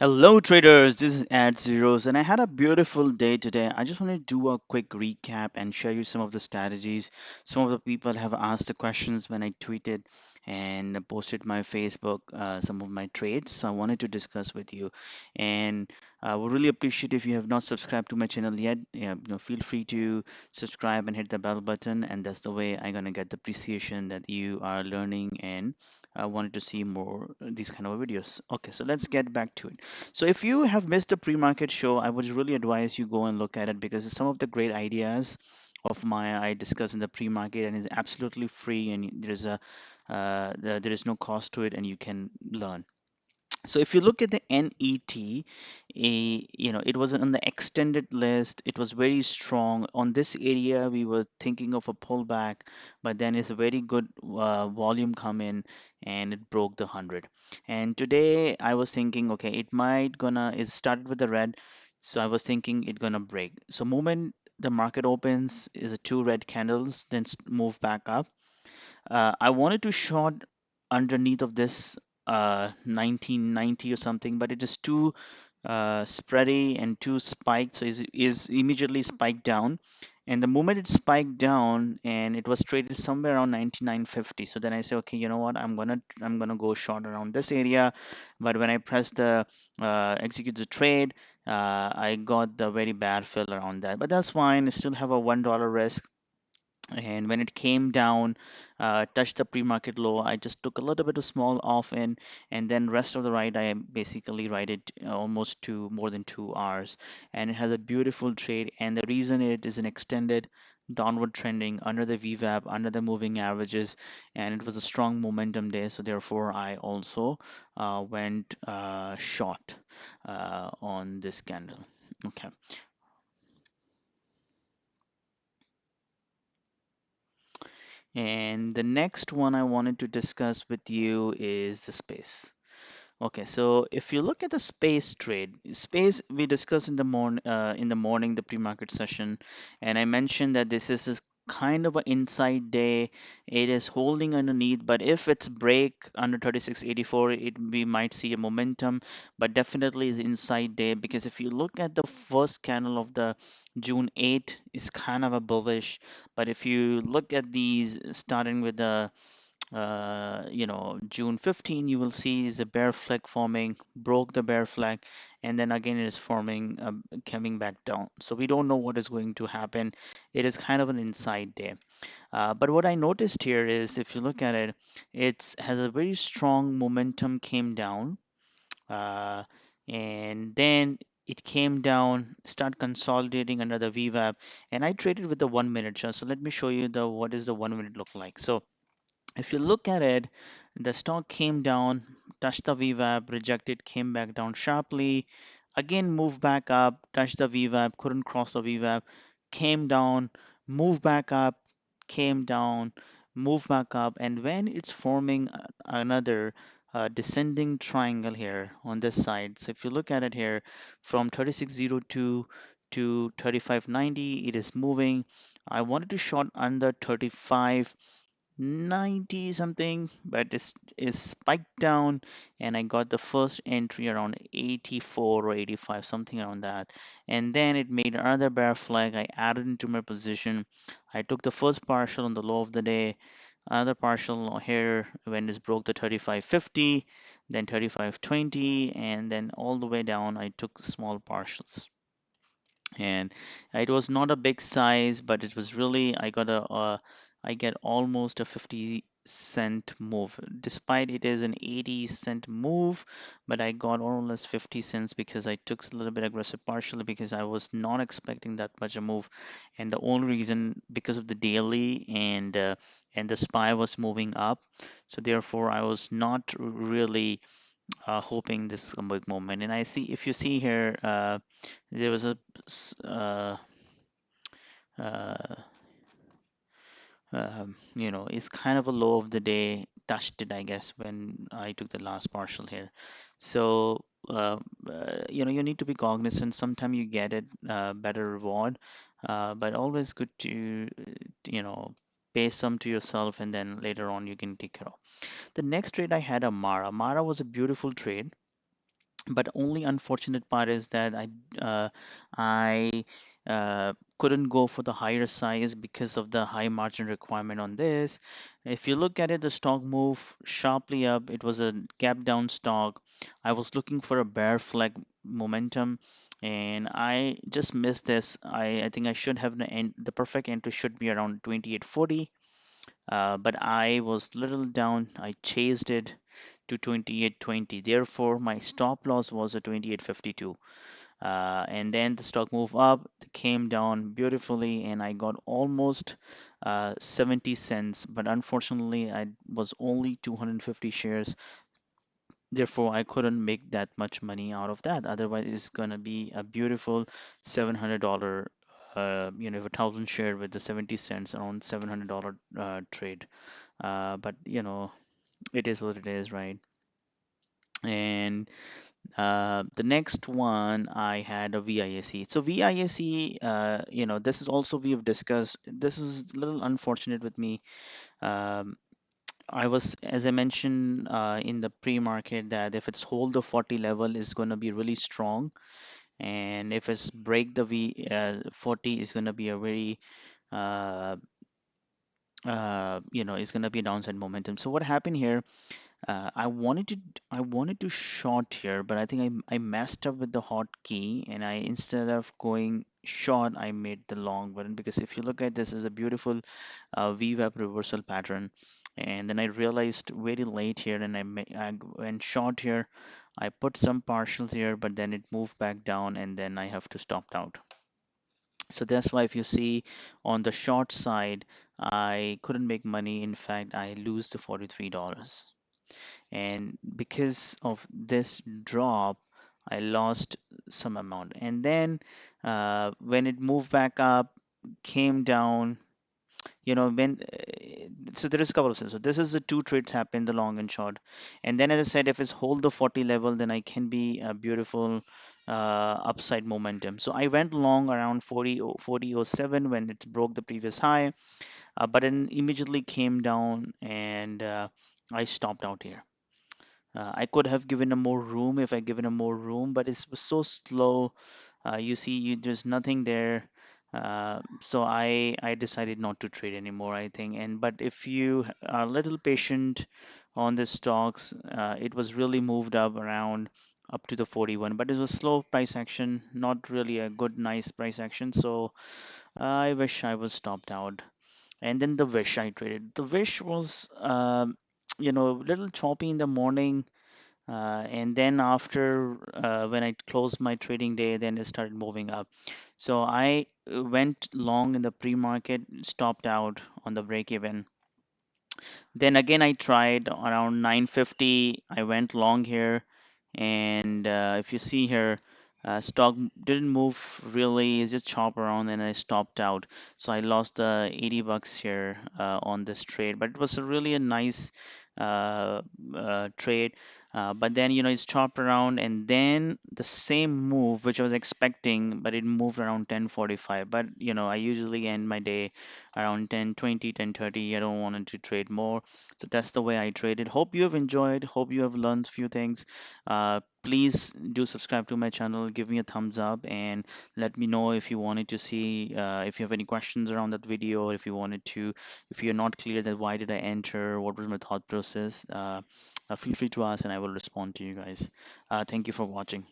Hello traders, this is addzeros and I had a beautiful day today. I just want to do a quick recap and share you some of the strategies. Some of the people have asked the questions when I tweeted and posted my Facebook some of my trades. So I wanted to discuss with you and I would really appreciate if you have not subscribed to my channel yet. Feel free to subscribe and hit the bell button, and that's the way I'm gonna get the appreciation that you are learning and I wanted to see more these kind of videos. Okay, so let's get back to it. So if you have missed the pre-market show, I would really advise you go and look at it because some of the great ideas of my I discuss in the pre-market and is absolutely free and there is no cost to it and you can learn. So if you look at the NET, it was on the extended list. It was very strong. On this area, we were thinking of a pullback, but then it's a very good volume come in and it broke the 100. And today I was thinking, okay, it started with the red. So I was thinking it gonna break. So moment the market opens is a two red candles, then move back up. I wanted to short underneath of this 1990 or something, but it is too spready and too spiked, so is immediately spiked down. And the moment it spiked down and it was traded somewhere around 99.50, so then I say, okay, you know what, I'm gonna go short around this area. But when I press the execute the trade, I got the very bad fill around that. But that's fine. I still have a $1 risk, and when it came down, touched the pre-market low, I just took a little bit of small off in, and then rest of the ride I basically ride it almost to more than 2 hours, and it has a beautiful trade. And the reason it is an extended downward trending under the VWAP, under the moving averages, and it was a strong momentum day, so therefore I also went short on this candle. Okay. And the next one I wanted to discuss with you is the space. Okay, so if you look at the space trade, space we discussed in the morning, the pre-market session, and I mentioned that this is a kind of an inside day. It is holding underneath, but if it's break under 36.84, it we might see a momentum, but definitely is inside day because if you look at the first candle of the June 8, it's kind of a bullish, but if you look at these starting with the June 15, you will see is a bear flag forming, broke the bear flag, and then again it is forming, coming back down. So we don't know what is going to happen. It is kind of an inside day. But what I noticed here is if you look at it, it has a very strong momentum came down, uh, and then it came down, start consolidating under the VWAP, and I traded with the 1 minute chart. So let me show you the what is the 1 minute look like. So if you look at it, the stock came down, touched the VWAP, rejected, came back down sharply, again moved back up, touched the VWAP, couldn't cross the VWAP, came down, moved back up, came down, moved back up, and when it's forming another descending triangle here on this side. So if you look at it here from 3602 to 3590, it is moving. I wanted to short under 35 90 something, but it's is spiked down, and I got the first entry around 84 or 85, something around that. And then it made another bear flag. I added into my position. I took the first partial on the low of the day, another partial here when this broke the 35.50, then 35.20, and then all the way down I took small partials. And it was not a big size, but it was really I get almost a 50 cent move, despite it is an 80 cent move, but I got almost 50 cents because I took a little bit aggressive partially because I was not expecting that much a move. And the only reason because of the daily and the SPY was moving up, so therefore I was not really hoping this a big moment. And I see if you see here, there was a s- uh, it's kind of a low of the day, touched it, I guess, when I took the last partial here. So you need to be cognizant. Sometimes you get it better reward, but always good to pay some to yourself, and then later on you can take care of. The next trade I had a Mara. Mara was a beautiful trade. But only unfortunate part is that I couldn't go for the higher size because of the high margin requirement on this. If you look at it, the stock moved sharply up. It was a gap down stock. I was looking for a bear flag momentum, and I just missed this. I think I should have the perfect entry should be around 28.40, but I was little down. I chased it to 28.20. Therefore, my stop loss was at 28.52. And then the stock moved up, came down beautifully, and I got almost 70 cents. But unfortunately, I was only 250 shares. Therefore, I couldn't make that much money out of that. Otherwise, it's gonna be a beautiful $700. If 1,000 share with the 70 cents, around $700 trade. But it is what it is, right? And the next one I had a VISC. So VISC, this is also we have discussed. This is a little unfortunate with me. Um, I was, as I mentioned in the pre-market, that if it's hold the 40 level is going to be really strong, and if it's break the 40 is going to be a very uh, it's going to be a downside momentum. So what happened here? I wanted to short here, but I think I messed up with the hotkey, and I instead of going short, I made the long button. Because if you look at this, is a beautiful VWAP reversal pattern, and then I realized very late here, and I went short here. I put some partials here, but then it moved back down, and then I have to stop out. So that's why if you see on the short side, I couldn't make money. In fact, I lose the $43. And because of this drop, I lost some amount. And then when it moved back up, came down, when so there is a couple of things. So this is the two trades happen, the long and short. And then, as I said, if it's hold the 40 level, then I can be a beautiful upside momentum. So I went long around 40.07 when it broke the previous high, but then immediately came down, and I stopped out here. I could have given a more room if I given a more room, but it was so slow. You see, there's nothing there. So I decided not to trade anymore, I think. But if you are a little patient on the stocks, it was really moved up around up to the 41, but it was slow price action, not really a good, nice price action. So I wish I was stopped out. And then the Wish I traded. The Wish was, a little choppy in the morning, and then after when I closed my trading day, then it started moving up. So I went long in the pre-market, stopped out on the break even. Then again, I tried around 950. I went long here, and if you see here, stock didn't move really. It just chopped around, and I stopped out. So I lost the $80 here on this trade, but it was really a nice trade. But then it's chopped around, and then the same move which I was expecting, but it moved around 10:45. But I usually end my day around 10:20, 10:30. I don't want to trade more. So that's the way I traded. Hope you have enjoyed. Hope you have learned a few things. Please do subscribe to my channel. Give me a thumbs up and let me know if you wanted to see, if you have any questions around that video, or if you're not clear that why did I enter, what was my thought process, feel free to ask and I will respond to you guys. Thank you for watching.